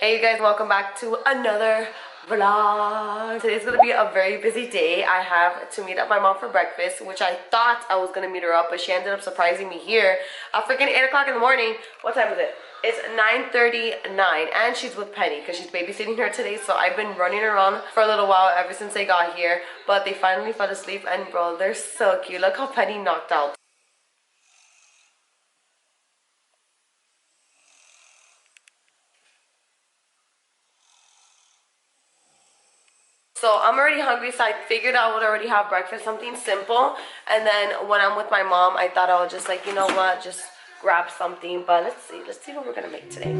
Hey you guys, welcome back to another vlog. Today's gonna be a very busy day. I have to meet up my mom for breakfast, which I thought I was gonna meet her up, but she ended up surprising me here at freaking 8 o'clock in the morning. What time is it? It's 9:39 and she's with Penny because she's babysitting her today. So I've been running around for a little while ever since they got here, but they finally fell asleep and bro, they're so cute. Look how Penny knocked out. So I'm already hungry, so I figured I would already have breakfast, something simple. And then when I'm with my mom, I thought I would just like, you know what, just grab something. But let's see what we're gonna make today.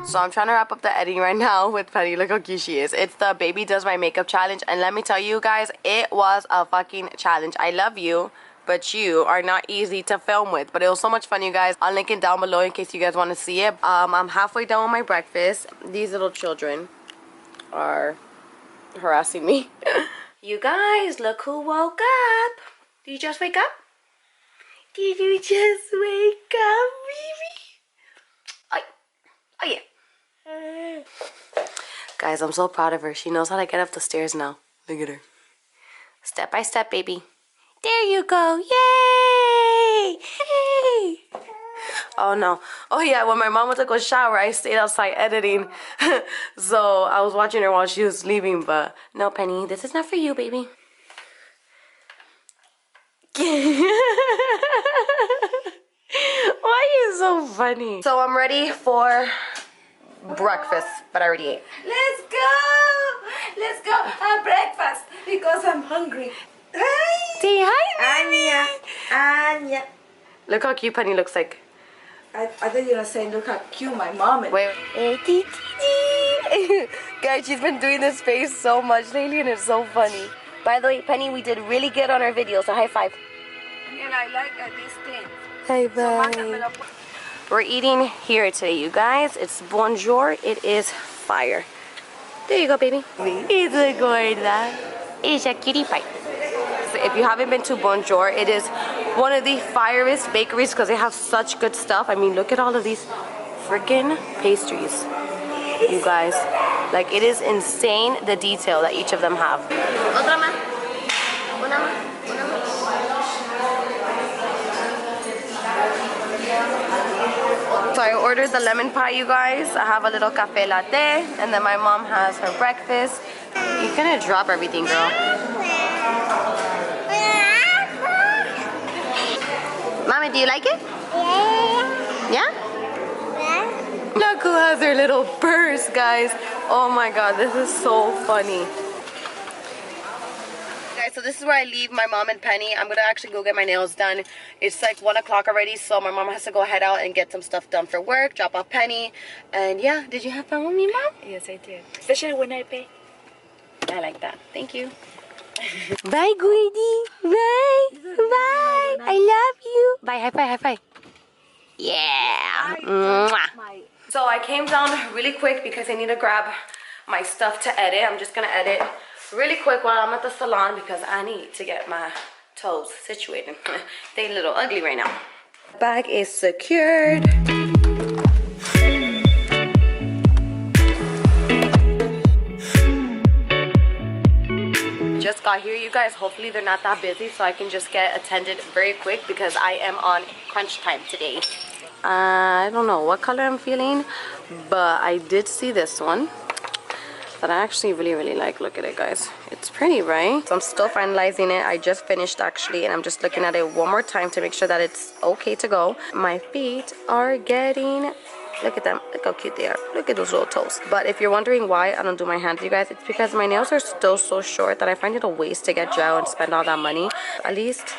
So I'm trying to wrap up the editing right now with Penny. Look how cute she is. It's the Baby Does My Makeup challenge. And let me tell you guys, it was a fucking challenge. I love you, but you are not easy to film with. But it was so much fun, you guys. I'll link it down below in case you guys want to see it. I'm halfway done with my breakfast. These little children are harassing me. You guys, look who woke up. Did you just wake up? Did you just wake up, baby? Oh yeah. Guys, I'm so proud of her. She knows how to get up the stairs now. Look at her. Step by step, baby. There you go. Yay! Hey! Oh no. Oh yeah, when my mom went to go shower, I stayed outside editing. So I was watching her while she was leaving, but no, Penny, this is not for you, baby. Why are you so funny? So I'm ready for breakfast, but I already ate. Let's go have breakfast because I'm hungry. Hi. Say hi, Anya. Look how cute Penny looks like. I thought you were gonna say look how cute my mom is. Wait. Guys, she's been doing this face so much lately and it's so funny. By the way, Penny, we did really good on our video, so high five. And I like this thing. High five. We're eating here today, you guys. It's bonjour. It is fire. There you go, baby. It's a gorda. It's a kitty pie. So if you haven't been to Bonjour, it is one of the firest bakeries because they have such good stuff. I mean, look at all of these freaking pastries, you guys. Like, it is insane the detail that each of them have. Otra más. Una más. So I ordered the lemon pie, you guys. I have a little cafe latte, and then my mom has her breakfast. You're gonna drop everything, girl. Mommy, do you like it? Yeah? Look who has her little purse, guys. Oh my god, this is so funny. Guys, so this is where I leave my mom and Penny. I'm gonna actually go get my nails done. It's like 1 o'clock already, so my mom has to go head out and get some stuff done for work, drop off Penny. And yeah, did you have fun with me, Mom? Yes, I did. Especially when I pay. I like that. Thank you. Bye, Goody. Bye. Bye. I love you. Bye. High five. High five. Yeah. Mwah. So I came down really quick because I need to grab my stuff to edit. I'm just going to edit really quick while I'm at the salon because I need to get my toes situated. They a little ugly right now. Bag is secured. Just got here, you guys. Hopefully they're not that busy so I can just get attended very quick because I am on crunch time today. I don't know what color I'm feeling, but I did see this one that I actually really like. Look at it, guys. It's pretty, right? So I'm still finalizing it. I just finished actually, and I'm just looking at it one more time to make sure that it's okay to go. My feet are getting, look at them, look how cute they are. Look at those little toes. But if you're wondering why I don't do my hands, you guys, it's because my nails are still so short that I find it a waste to get gel and spend all that money. At least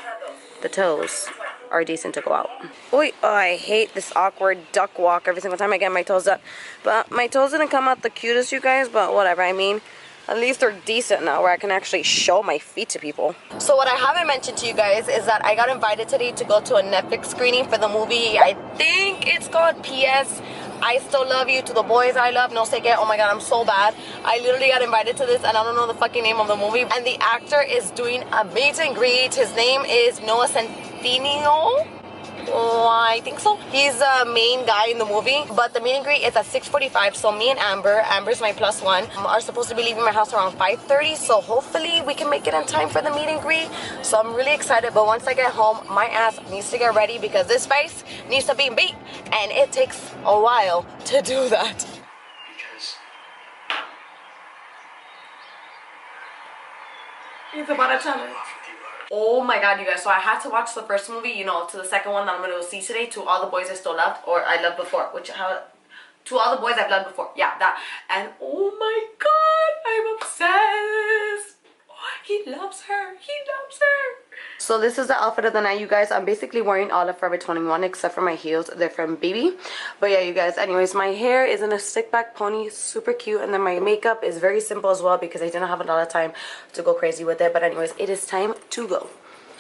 the toes are decent to go out. Oh, I hate this awkward duck walk every single time I get my toes done. But my toes didn't come out the cutest, you guys, but whatever. I mean, at least they're decent now where I can actually show my feet to people. So what I haven't mentioned to you guys is that I got invited today to go to a Netflix screening for the movie. I think it's called P.S. I Still Love You, To the Boys I Love, No Sé Qué. Oh my god, I'm so bad. I literally got invited to this and I don't know the fucking name of the movie. And the actor is doing a meet and greet. His name is Noah Centineo. Oh, I think so. He's the main guy in the movie, but the meet and greet is at 6:45. So me and Amber's my +1, are supposed to be leaving my house around 5:30. So hopefully we can make it in time for the meet and greet. So I'm really excited. But once I get home, my ass needs to get ready because this face needs to be beat, and it takes a while to do that. It's about a challenge. Oh my god, you guys, so I had to watch the first movie, you know, to the second one that I'm gonna go see today, To All the Boys I Still Loved, or I Loved Before, To All the Boys I've Loved Before, yeah, that. And oh my god, I'm obsessed. He loves her, he loves her. So this is the outfit of the night, you guys. I'm basically wearing all of Forever 21 except for my heels. They're from Baby. But yeah, you guys, anyways, my hair is in a stick back pony, super cute. And then my makeup is very simple as well because I didn't have a lot of time to go crazy with it. But anyways, it is time to go.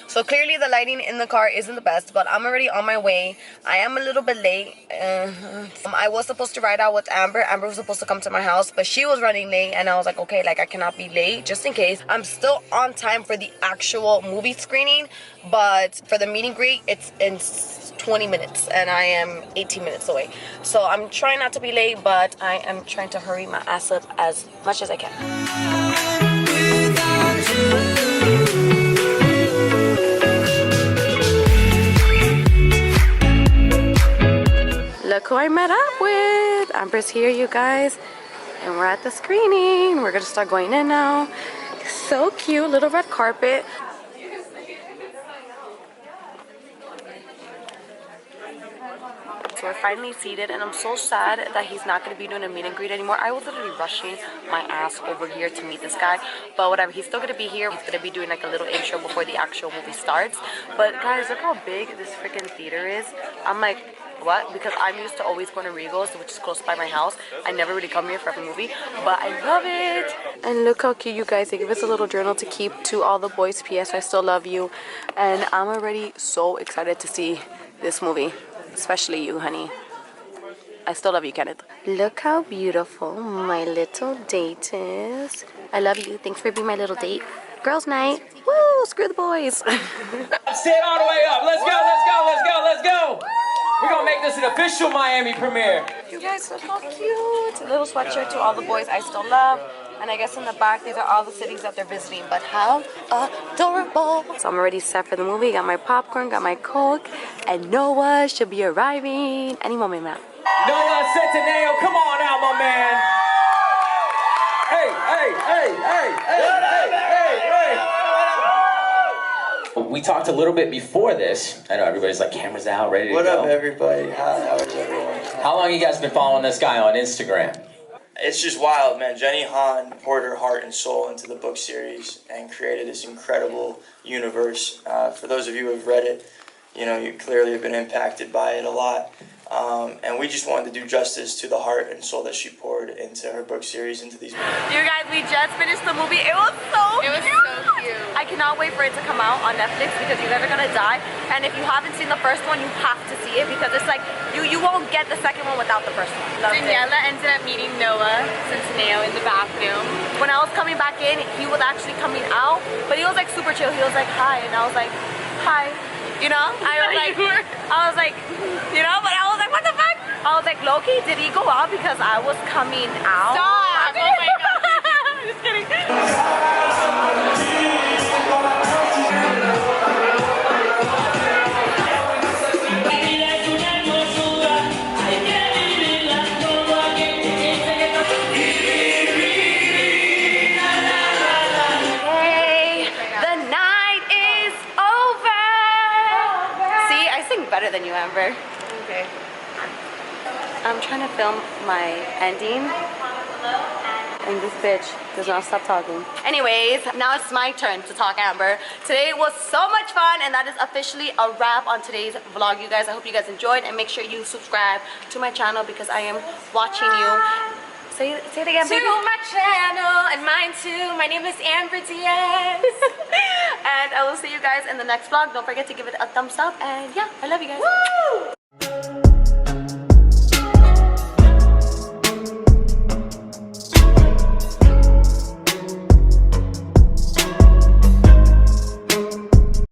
So clearly the lighting in the car isn't the best, but I'm already on my way. I am a little bit late. I was supposed to ride out with Amber. Amber was supposed to come to my house, but she was running late, and I was like, okay, like I cannot be late just in case. I'm still on time for the actual movie screening, but for the meet and greet, it's in 20 minutes, and I am 18 minutes away. So I'm trying not to be late, but I am trying to hurry my ass up as much as I can. Look who I met up with. Amber's here, you guys. And we're at the screening. We're gonna start going in now. So cute, little red carpet. So we're finally seated, and I'm so sad that he's not going to be doing a meet and greet anymore. I was literally rushing my ass over here to meet this guy, but whatever, he's still going to be here. He's going to be doing like a little intro before the actual movie starts. But guys, look how big this freaking theater is. I'm like, what? Because I'm used to always going to Regal's, which is close by my house. I never really come here for every movie, but I love it. And look how cute, you guys. They give us a little journal to keep. To all the boys, P.S. I still love you. And I'm already so excited to see this movie. Especially you, honey. I still love you, Kenneth. Look how beautiful my little date is. I love you. Thanks for being my little date. Girls' night. Woo! Screw the boys. Stand all the way up. Let's go, let's go, let's go, let's go. We're going to make this an official Miami premiere. You guys look how cute. A little sweatshirt to all the boys I still love. And I guess in the back, these are all the cities that they're visiting. But how adorable. So I'm already set for the movie. Got my popcorn, got my Coke. And Noah should be arriving any moment now. Noah Centineo, come on out, my man. Hey. We talked a little bit before this. I know everybody's like, cameras out, ready to go. What up, everybody? How is everyone? How long you guys been following this guy on Instagram? It's just wild, man. Jenny Han poured her heart and soul into the book series and created this incredible universe. For those of you who have read it, you know, you clearly have been impacted by it a lot. And we just wanted to do justice to the heart and soul that she poured into her book series, into these movies. You guys, we just finished the movie. It was so cute. I cannot wait for it to come out on Netflix because you guys are gonna die. And if you haven't seen the first one, you have to see it because it's like you won't get the second one without the first one. Daniela ended up meeting Noah Centineo in the bathroom. When I was coming back in, he was actually coming out, but he was like super chill. He was like, hi, and I was like, hi. You know, I was like, you know, but I was like, what the fuck? I was like, Loki, did he go out because I was coming out? Stop! Oh my god. I'm just kidding. Better than you, Amber. Okay. I'm trying to film my ending. And this bitch does not stop talking. Anyways, now it's my turn to talk, Amber. Today was so much fun, and that is officially a wrap on today's vlog, you guys. I hope you guys enjoyed, and make sure you subscribe to my channel because I am watching you. Say it again, baby. To my channel and mine too. My name is Amber Diaz. And I will see you guys in the next vlog. Don't forget to give it a thumbs up, and yeah, I love you guys. Woo!